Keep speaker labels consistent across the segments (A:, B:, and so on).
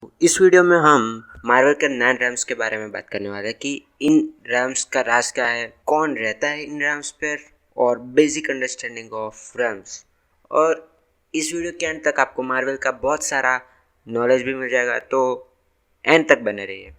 A: इस वीडियो में हम मार्वल के 9 रैम्स के बारे में बात करने वाले हैं कि इन रैम्स का राज क्या है, कौन रहता है इन रैम्स पर और बेसिक अंडरस्टैंडिंग ऑफ रैम्स। और इस वीडियो के एंड तक आपको मार्वल का बहुत सारा नॉलेज भी मिल जाएगा, तो एंड तक बने रहिए।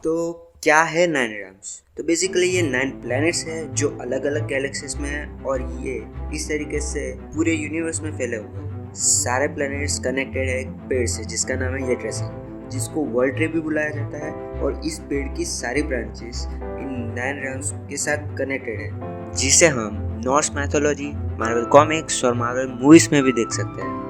A: तो क्या है 9 रैम्स? तो बेसिकली ये 9 प्लैनेट्स हैं जो अलग अलग गैलेक्सीज में हैं और ये इस तरीके से पूरे यूनिवर्स में फैले हुए हैं। सारे प्लैनेट्स कनेक्टेड है एक पेड़ से जिसका नाम है येट्रेसी, जिसको वर्ल्ड ट्री भी बुलाया जाता है। और इस पेड़ की सारी ब्रांचेस इन 9 रैम्स के साथ कनेक्टेड है, जिसे हम नॉर्स मैथोलॉजी, मार्वल कॉमिक्स और मार्वल मूवीज में भी देख सकते हैं।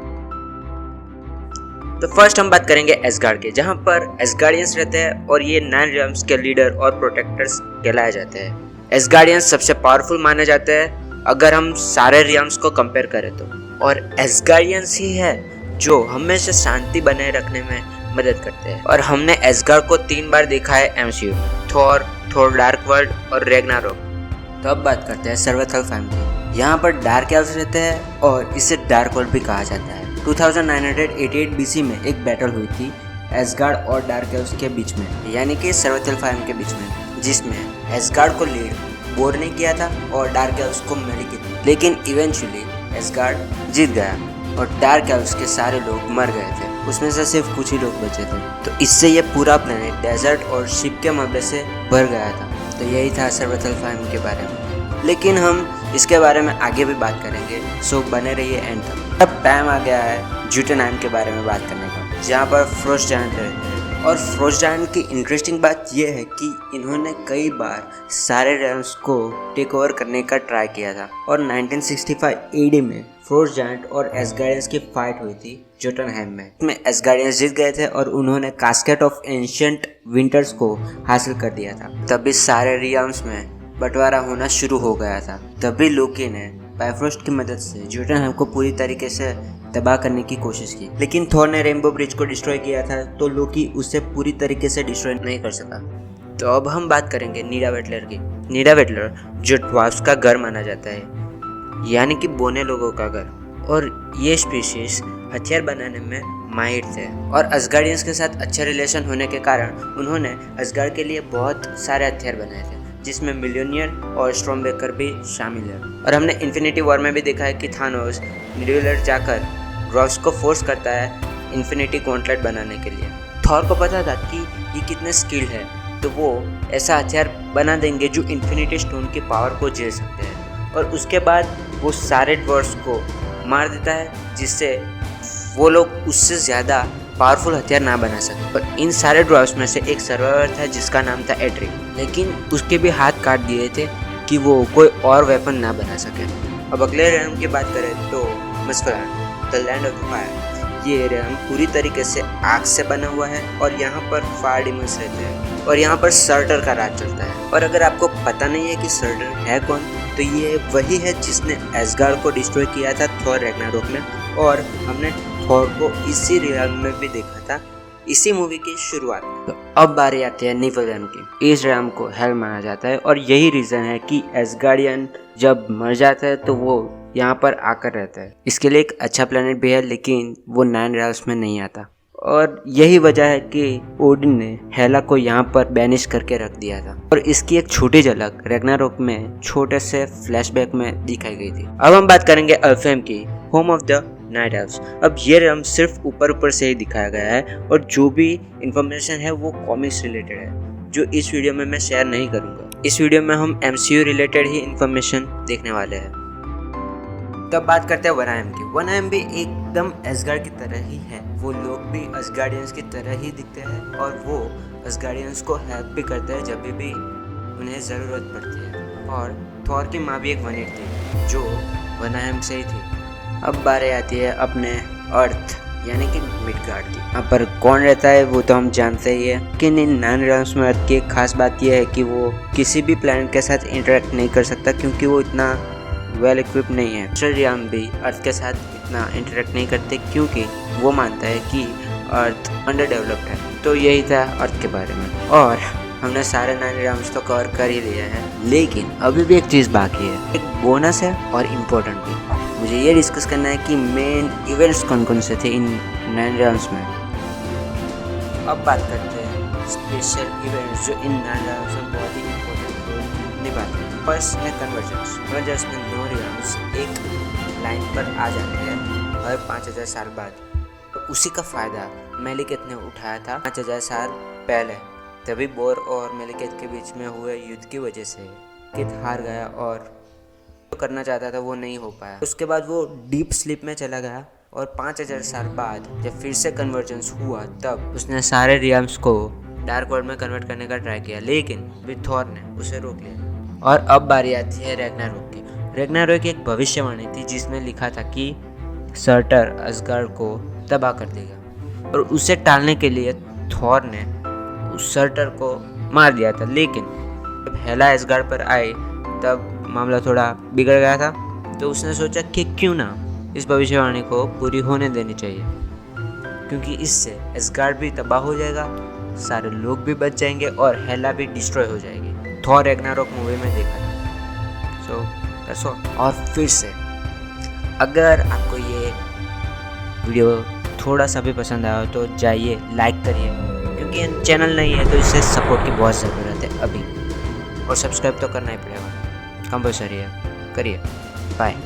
A: तो फर्स्ट हम बात करेंगे एसगार्ड के, जहाँ पर एसगार्डियंस रहते हैं और ये 9 रैम्स के लीडर और प्रोटेक्टर्स कहलाए जाते हैं। एसगार्डियंस सबसे पावरफुल माने जाते हैं अगर हम सारे रैम्स को कंपेयर करें तो, और एसगार्डियंस ही है जो हमेशा शांति बनाए रखने में मदद करते हैं। और हमने एसगार्ड को 3 बार देखा है एमसीयू, थॉर डार्क वर्ल्ड और रैग्नारोक। तो अब बात करते हैं सर्वथलफाइम की। यहाँ पर डार्क एल्व्स रहते हैं और इसे डार्क वर्ल्ड भी कहा जाता है। 2988 BC में एक बैटल हुई थी एसगार्ड और डार्क एल्व्स के बीच में, यानी कि सर्वथलफाइम के बीच में, जिसमें एसगार्ड को लीड बोर ने किया था और डार्क एल्व्स को मेरी की थी। लेकिन इवेंचुअली एसगार्ड जीत गया और डार्क एल्व्स के सारे लोग मर गए थे, उसमें से सिर्फ कुछ ही लोग बचे थे। तो इससे ये पूरा प्लेनेट डेजर्ट और शिप के मलबे से भर गया था। तो यही था सर्वथलफाइम के बारे में, लेकिन हम इसके बारे में आगे भी बात करेंगे, सो बने रहिए एंड तक। अब टाइम आ गया है जूटनहाइम के बारे में बात करने का, जहाँ पर फ्रोस्ट जायंट रहते हैं। और फ्रोस्ट जायंट की इंटरेस्टिंग बात यह है कि इन्होंने कई बार सारे रैम्स को टेक ओवर करने का ट्राई किया था। और 1965 AD में फ्रोस्ट जायंट और एसगार्डियंस की फाइट हुई थी जूटनहाइम में। इसमें एसगार्डियंस जीत गए थे और उन्होंने कास्केट ऑफ एंशिएंट विंटर्स को हासिल कर दिया था। तभी सारे रैम्स में बंटवारा होना शुरू हो गया था। तभी लोकी ने बाइफ्रोस्ट की मदद से जूटनहाइम को पूरी तरीके से तबाह करने की कोशिश की, लेकिन थॉर ने रेनबो ब्रिज को डिस्ट्रॉय किया था, तो लोकी उसे पूरी तरीके से डिस्ट्रॉय नहीं कर सका। तो अब हम बात करेंगे नीडा वेटलर की। नीडा वेटलर जो ड्वार्फ्स का घर माना जाता है, यानी कि बोने लोगों का घर। और ये स्पीशीज हथियार बनाने में माहिर थे और असगार्डियंस के साथ अच्छा रिलेशन होने के कारण उन्होंने असगार्ड के लिए बहुत सारे हथियार बनाए थे, जिसमें मिलियनियर और स्टॉर्मब्रेकर भी शामिल है। और हमने इन्फिनिटी वॉर में भी देखा है कि थानोस मिडवेलर जाकर ड्वार्फ्स को फोर्स करता है इन्फिनिटी गॉन्टलेट बनाने के लिए। थॉर को पता था कि ये कितने स्किल्ड है, तो वो ऐसा हथियार बना देंगे जो इन्फिनिटी स्टोन की पावर को झेल सकते हैं। और उसके बाद वो सारे ड्वार्फ्स को मार देता है, जिससे वो लोग उससे ज़्यादा पावरफुल हथियार ना बना सके। और इन सारे ड्वार्फ्स में से एक सर्वाइवर था जिसका नाम था एड्रिक, लेकिन उसके भी हाथ काट दिए थे कि वो कोई और वेपन ना बना सके। अब अगले रैम की बात करें तो मस्फलान, द लैंड ऑफ फायर। ये रैम पूरी तरीके से आग से बना हुआ है और यहाँ पर फायर डिमंस रहते हैं और यहाँ पर सर्टर का राज चलता है। और अगर आपको पता नहीं है कि सर्टर है कौन, तो ये वही है जिसने एसगार्ड को डिस्ट्रॉय किया था थॉर रैग्नारोक में, और हमने थॉर को इसी रैम में भी देखा था, इसी मूवी की शुरुआत में। तो अब बारी आती है निफलहेम की। इस रैम को हेल माना जाता है और यही रीजन है कि एसगार्डियन जब मर जाता है तो वो यहाँ पर आकर रहता है। इसके लिए एक अच्छा प्लेनेट भी है, लेकिन वो 9 रैम्स में नहीं आता। और यही वजह है कि ओडिन ने हेला को यहाँ पर बैनिश करके रख दिया था। और इसकी एक छोटी झलक रैग्नारोक में छोटे से फ्लैशबैक में दिखाई गई थी। अब हम बात करेंगे अल्फहेम की, home of the night elves. अब ये रैम सिर्फ ऊपर से ही दिखाया गया है और जो भी इंफॉर्मेशन है वो कॉमिक्स रिलेटेड है, जो इस वीडियो में मैं शेयर नहीं करूँगा। इस वीडियो में हम MCU रिलेटेड ही इंफॉर्मेशन देखने वाले हैं। तब बात करते हैं वनहाइम की। वनहाइम भी एकदम एसगार्ड की तरह ही है। वो लोग भी असगार्डियंस की तरह ही दिखते हैं और वो असगार्डियंस को हेल्प भी करते हैं जब भी उन्हें ज़रूरत पड़ती है। और थॉर की माँ भी एक वनीट थी जो वनहाइम से ही थी। अब बारी आती है अपने अर्थ यानी कि मिडगार्ड की। यहाँ पर कौन रहता है वो तो हम जानते ही है, लेकिन इन 9 रैम्स में अर्थ की एक खास बात यह है कि वो किसी भी प्लैनेट के साथ इंटरेक्ट नहीं कर सकता, क्योंकि वो इतना वेल इक्विप नहीं है। एस्ट्रोडियम भी अर्थ के साथ इतना इंटरेक्ट नहीं करते, क्योंकि वो मानता है कि अर्थ अंडर डेवलप्ड है। तो यही था अर्थ के बारे में। और हमने सारे 9 realms तो कवर कर ही लिया है, लेकिन अभी भी एक चीज़ बाकी है, एक बोनस है और इम्पोर्टेंट भी। मुझे ये डिस्कस करना है कि मेन इवेंट्स कौन कौन से थे इन 9 realms में। अब बात करते हैं स्पेशल इवेंट्स जो इन 9 realms में बहुत ही इम्पोर्टेंट रोल निभाते हैं। फर्स्ट है कन्वर्जेंस में 9 realms एक लाइन पर आ जाते हैं हर 5000 साल बाद। तो उसी का फ़ायदा मेलिकेत ने उठाया था 5000 साल पहले। तभी बोर और मेलिकेत के बीच में हुए युद्ध की वजह से कित हार गया और जो करना चाहता था वो नहीं हो पाया। उसके बाद वो डीप स्लीप में चला गया और 5000 साल बाद जब फिर से कन्वर्जेंस हुआ तब उसने सारे रियम्स को डार्क वर्ल्ड में कन्वर्ट करने का ट्राई किया, लेकिन फिर थॉर ने उसे रोक लिया। और अब बारी आती है रैग्नारोक की। रैग्नारोक की एक भविष्यवाणी थी जिसमें लिखा था कि सर्टर असगार्ड को तबाह कर देगा और उसे टालने के लिए थॉर ने उस सर्टर को मार दिया था। लेकिन जब हेला असगार्ड पर आए तब मामला थोड़ा बिगड़ गया था, तो उसने सोचा कि क्यों ना इस भविष्यवाणी को पूरी होने देनी चाहिए, क्योंकि इससे असगार्ड भी तबाह हो जाएगा, सारे लोग भी बच जाएंगे और हेला भी डिस्ट्रॉय हो जाएगी। थॉर रैग्नारोक मूवी में देखा था। So that's all. और फिर से अगर आपको ये वीडियो थोड़ा सा भी पसंद आया हो तो जाइए लाइक करिए, क्योंकि ये चैनल नहीं है तो इससे सपोर्ट की बहुत ज़रूरत है अभी। और सब्सक्राइब तो करना ही पड़ेगा, कंपल्सरी है, करिए। बाय।